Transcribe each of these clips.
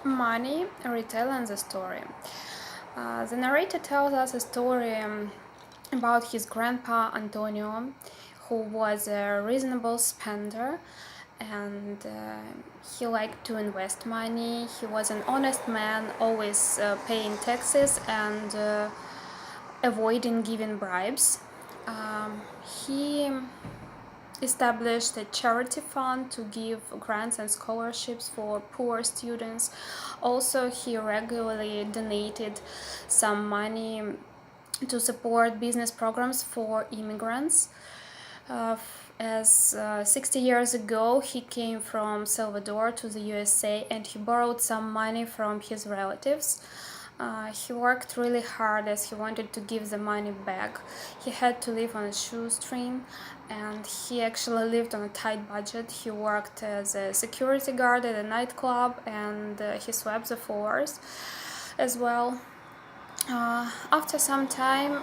Money, retail, and the story. The narrator tells us a story about his grandpa Antonio, who was a reasonable spender, and he liked to invest money. He was an honest man, always paying taxes and avoiding giving bribes. He established a charity fund to give grants and scholarships for poor students. Also, he regularly donated some money to support business programs for immigrants. As 60 years ago, he came from Salvador to the USA and he borrowed some money from his relatives. He worked really hard as he wanted to give the money back. He had to live on a shoestring and he actually lived on a tight budget. He worked as a security guard at a nightclub and he swept the floors as well. After some time,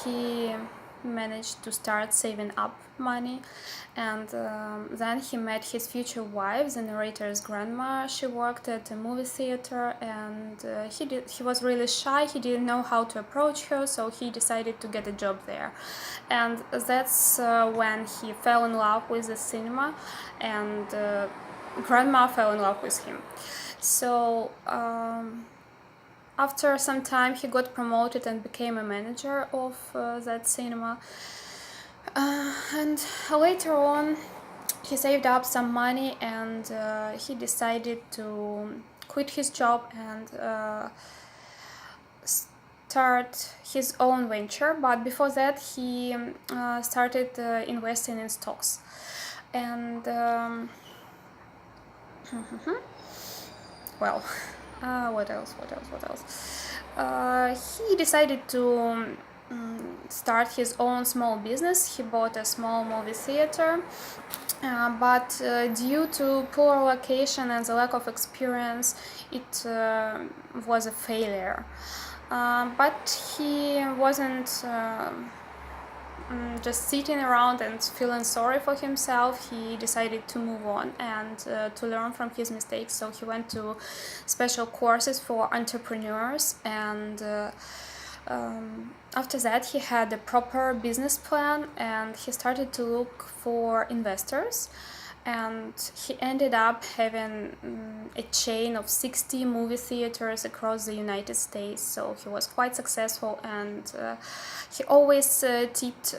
he managed to start saving up money, and then he met his future wife, the narrator's grandma. She worked at a movie theater, and he was really shy. He didn't know how to approach her, so he decided to get a job there, and that's when he fell in love with the cinema, and grandma fell in love with him. So after some time, he got promoted and became a manager of that cinema. And later on, he saved up some money and he decided to quit his job and start his own venture. But before that, he started investing in stocks. And well, what else? He decided to start his own small business. He bought a small movie theater, but due to poor location and the lack of experience, it was a failure. But he wasn't just sitting around and feeling sorry for himself. He decided to move on and to learn from his mistakes. So he went to special courses for entrepreneurs, and after that he had a proper business plan and he started to look for investors, and he ended up having a chain of 60 movie theaters across the United States. So he was quite successful, and he always tipped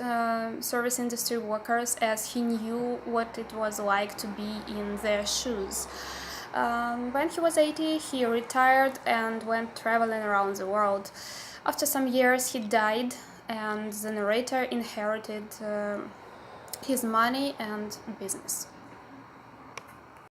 service industry workers as he knew what it was like to be in their shoes. When he was 80, he retired and went traveling around the world. After some years, he died, and the narrator inherited his money and business.